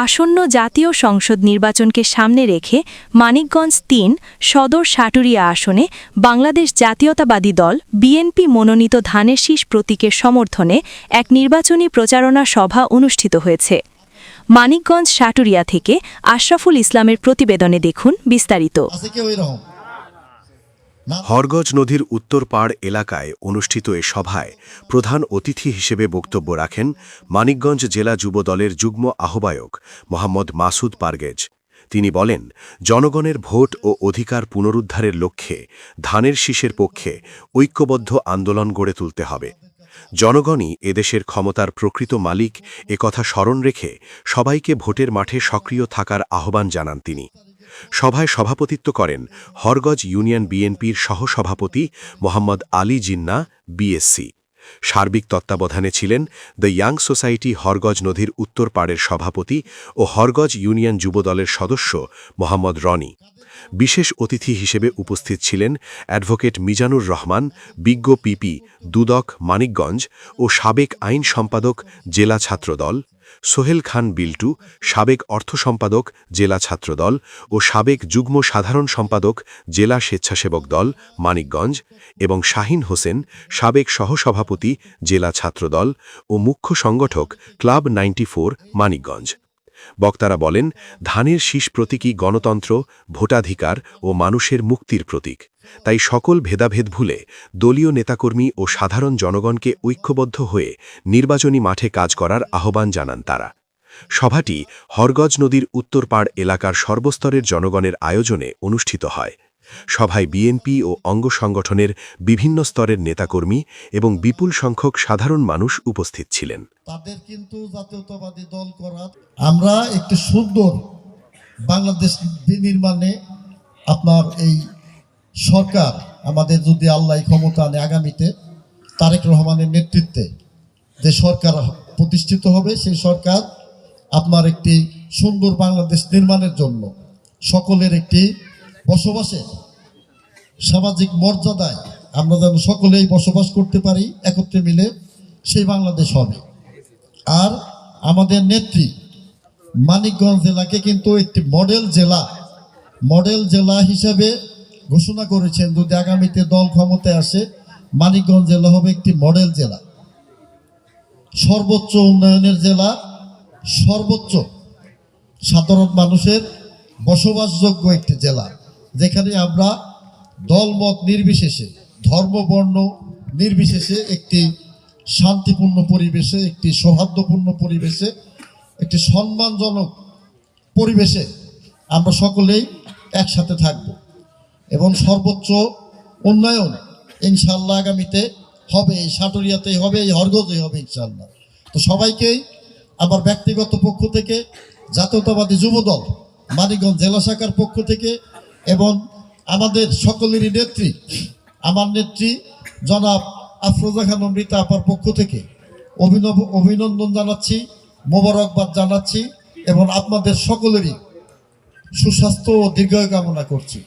আসন্ন জাতীয় সংসদ নির্বাচনকে সামনে রেখে মানিকগঞ্জ ৩ সদর সাটুরিয়া আসনে বাংলাদেশ জাতীয়তাবাদী দল বিএনপি মনোনীত ধানের শীষ প্রতীকের সমর্থনে এক নির্বাচনী প্রচারণা সভা অনুষ্ঠিত হয়েছে। মানিকগঞ্জ সাটুরিয়া থেকে আশরাফুল ইসলামের প্রতিবেদনে দেখুন বিস্তারিত। হরগজ নদীর উত্তর পাড় এলাকায় অনুষ্ঠিত এ সভায় প্রধান অতিথি হিসেবে বক্তব্য রাখেন মানিকগঞ্জ জেলা যুবদলের যুগ্ম আহ্বায়ক মোহাম্মদ মাসুদ পারগেজ। তিনি বলেন, জনগণের ভোট ও অধিকার পুনরুদ্ধারের লক্ষ্যে ধানের শীষের পক্ষে ঐক্যবদ্ধ আন্দোলন গড়ে তুলতে হবে। জনগণই এদেশের ক্ষমতার প্রকৃত মালিক একথা স্মরণ রেখে সবাইকে ভোটের মাঠে সক্রিয় থাকার আহ্বান জানান তিনি। সভায় সভাপতিত্ব করেন হরগজ ইউনিয়ন বিএনপির সহসভাপতি মোহাম্মদ আলী জিন্নাহ বিএসসি। সার্বিক তত্ত্বাবধানে ছিলেন দ্য ইয়াং সোসাইটি হরগজ নদীর উত্তর পাড়ের সভাপতি ও হরগজ ইউনিয়ন যুবদলের সদস্য মোহাম্মদ রনি। বিশেষ অতিথি হিসেবে উপস্থিত ছিলেন অ্যাডভোকেট মিজানুর রহমান, বিজ্ঞ পিপি, দুদক মানিকগঞ্জ ও সাবেক আইন সম্পাদক জেলা ছাত্রদল, সোহেল খান বিল্টু, সাবেক অর্থ সম্পাদক জেলা ছাত্রদল ও সাবেক যুগ্ম সাধারণ সম্পাদক জেলা স্বেচ্ছাসেবক দল মানিকগঞ্জ এবং শাহিন হোসেন, সাবেক সহসভাপতি জেলা ছাত্রদল ও মুখ্য সংগঠক ক্লাব 94 মানিকগঞ্জ। বক্তারা বলেন, ধানের শীষ প্রতীকী গণতন্ত্র, ভোটাধিকার ও মানুষের মুক্তির প্রতীক। তাই সকল ভেদাভেদ ভুলে দলীয় নেতাকর্মী ও সাধারণ জনগণকে ঐক্যবদ্ধ হয়ে নির্বাচনী মাঠে কাজ করার আহ্বান জানান তারা। সভাটি হরগজ নদীর উত্তর পাড় এলাকার সর্বস্তরের জনগণের আয়োজনে অনুষ্ঠিত হয়। সভায় বিএনপি ও অঙ্গ সংগঠনের বিভিন্ন স্তরের নেতাকর্মী এবং বিপুল সংখ্যক সাধারণ মানুষ উপস্থিত ছিলেন। তাদের কিন্তু জাতীয়তাবাদী দল করার আমরা একটি সুন্দর বাংলাদেশ নির্মাণে আপনার এই সরকার আমাদের যদি আল্লাহ ক্ষমতা আনে আগামীতে তারেক রহমানের নেতৃত্বে যে সরকার প্রতিষ্ঠিত হবে, সেই সরকার আপনার একটি সুন্দর বাংলাদেশ নির্মাণের জন্য সকলের একটি বসবাসের সামাজিক মর্যাদায় আমরা যেন সকলেই বসবাস করতে পারি একত্রে মিলে, সেই বাংলাদেশ হবে। আর আমাদের নেত্রী মানিকগঞ্জ জেলাকে কিন্তু একটি মডেল জেলা হিসাবে ঘোষণা করেছেন। যদি আগামীতে দল ক্ষমতায় আসে, মানিকগঞ্জ জেলা হবে একটি মডেল জেলা, সর্বোচ্চ উন্নয়নের জেলা, সর্বোচ্চ সাধারণ মানুষের বসবাসযোগ্য একটি জেলা, যেখানে আমরা দলমত নির্বিশেষে, ধর্ম বর্ণ নির্বিশেষে একটি শান্তিপূর্ণ পরিবেশে, একটি সৌহার্দ্যপূর্ণ পরিবেশে, একটি সম্মানজনক পরিবেশে আমরা সকলেই একসাথে থাকব এবং সর্বোচ্চ উন্নয়ন ইনশাআল্লাহ আগামীতে হবে, এই সাটুরিয়াতেই হবে, এই হরগজেই হবে ইনশাআল্লাহ। তো সবাইকেই আমার ব্যক্তিগত পক্ষ থেকে, জাতীয়তাবাদী যুবদল মানিকগঞ্জ জেলা শাখার পক্ষ থেকে এবং আমাদের সকলেরই নেত্রী, আমার নেত্রী জনাব আফরোজা খান অমৃতা আপার পক্ষ থেকে অভিনন্দন জানাচ্ছি, মোবারকবাদ জানাচ্ছি এবং আপনাদের সকলেরই সুস্বাস্থ্য ও দীর্ঘায়ু কামনা করছি।